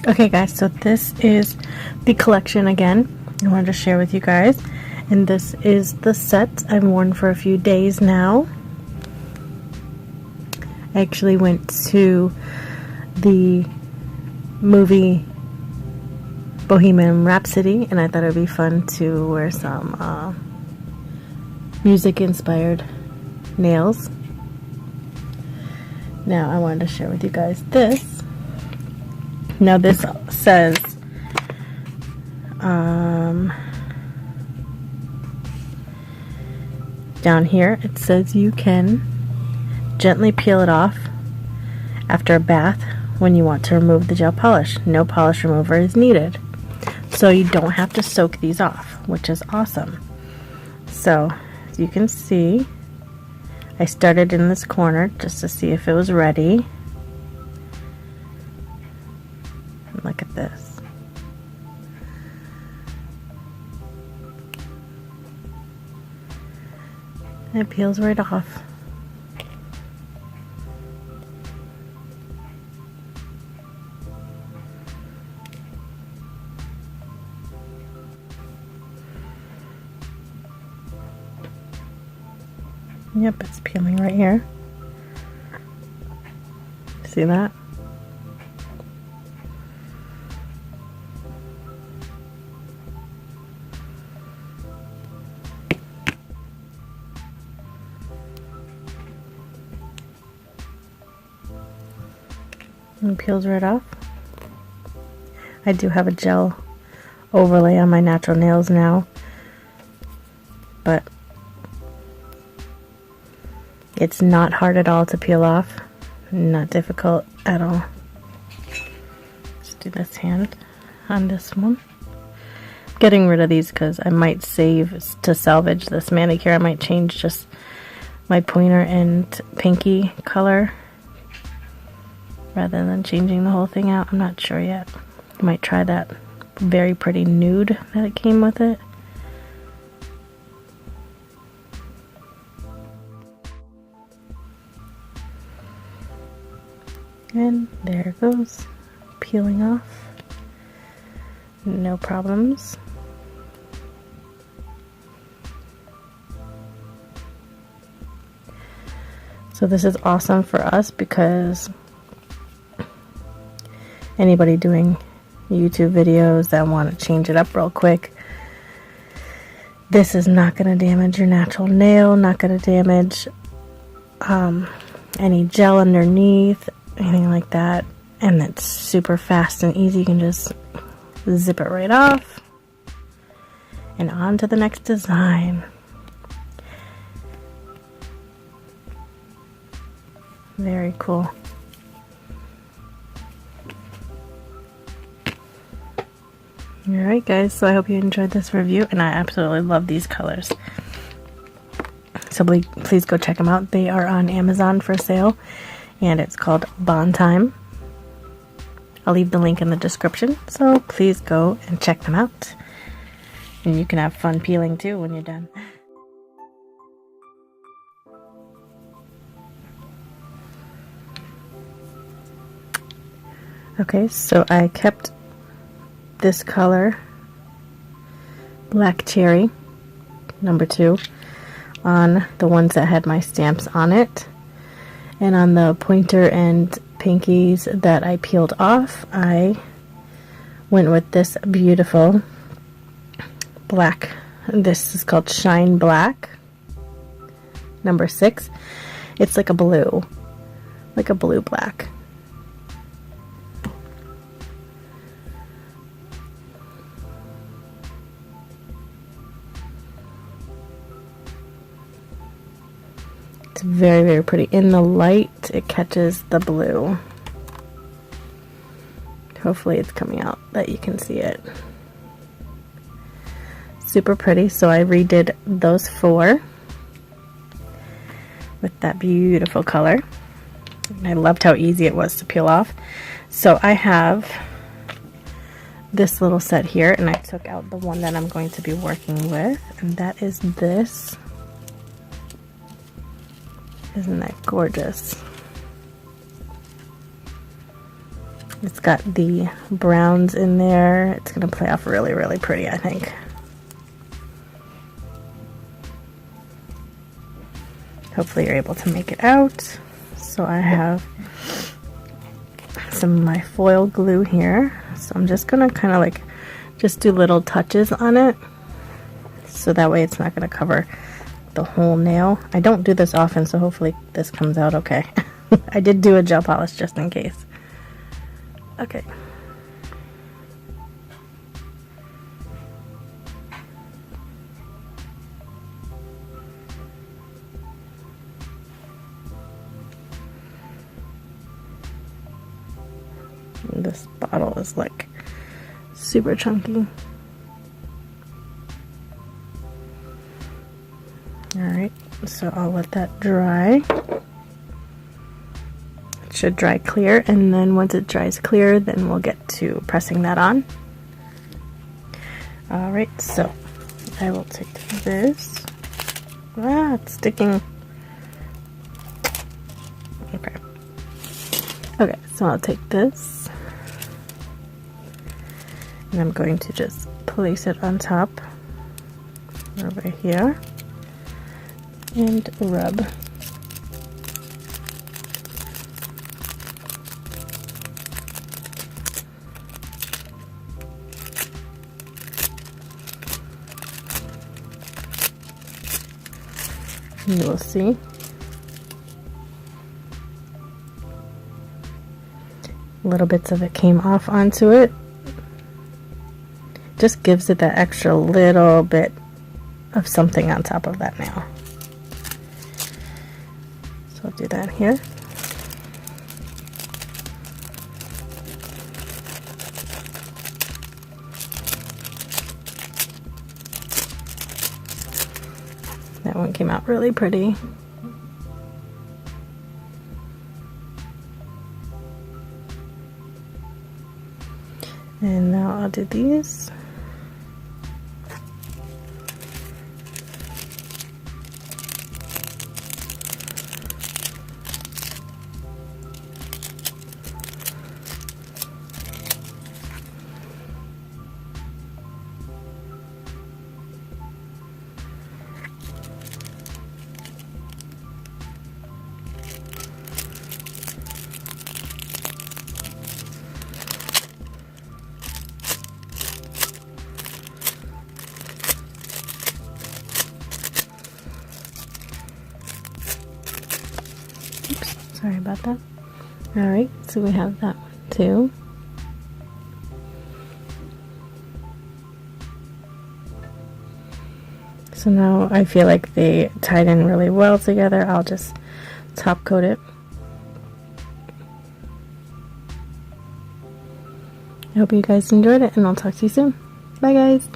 Okay guys, so this is the collection again. I wanted to share with you guys. And this is the set I've worn for a few days now. I actually went to the movie Bohemian Rhapsody, and I thought it would be fun to wear some music inspired nails. Now I wanted to share with you guys this. Now this says down here it says you can gently peel it off after a bath when you want to remove the gel polish. No polish remover is needed. So you don't have to soak these off, which is awesome. So as you can see, I started in this corner just to see if it was ready. And look at this. And it peels right off. Yep, it's peeling right here. See that? And it peels right off. I do have a gel overlay on my natural nails now, but it's not hard at all to peel off. Not difficult at all. Let's do this hand on this one. Getting rid of these because I might save to salvage this manicure. I might change just my pointer and pinky color rather than changing the whole thing out. I'm not sure yet. I might try that very pretty nude that it came with it. And there it goes, peeling off, no problems. So this is awesome for us because anybody doing YouTube videos that want to change it up real quick, this is not going to damage your natural nail, not going to damage any gel underneath, anything like that, and it's super fast and easy. You can just zip it right off and on to the next design. Very cool. Alright guys, so I hope you enjoyed this review, and I absolutely love these colors. So please go check them out. They are on Amazon for sale, and it's called Bontime. I'll leave the link in the description, so please go and check them out. And you can have fun peeling too when you're done. Okay, so I kept this color, Black Cherry, number 2, on the ones that had my stamps on it. And on the pointer and pinkies that I peeled off, I went with this beautiful black. This is called Shine Black, number 6. It's like a blue black. It's very, very pretty. In the light, it catches the blue. Hopefully it's coming out that you can see it. Super pretty. So I redid those 4 with that beautiful color. And I loved how easy it was to peel off. So I have this little set here, and I took out the one that I'm going to be working with, and that is this. Isn't that gorgeous? It's got the browns in there. It's going to play off really, really pretty, I think. Hopefully you're able to make it out. So I have some of my foil glue here. So I'm just going to kind of like just do little touches on it. So that way it's not going to cover the whole nail. I don't do this often, so hopefully this comes out okay. I did do a gel polish just in case. Okay. This bottle is like super chunky. Alright, so I'll let that dry. It should dry clear, and then once it dries clear, then we'll get to pressing that on. Alright, so I will take this. Ah, it's sticking. Okay. Okay, so I'll take this, and I'm going to just place it on top over here and rub. You will see. Little bits of it came off onto it. Just gives it that extra little bit of something on top of that nail. So I'll do that here. That one came out really pretty. And now I'll do these. Sorry about that. Alright, so we have that one too. So now I feel like they tied in really well together. I'll just top coat it. I hope you guys enjoyed it, and I'll talk to you soon. Bye guys!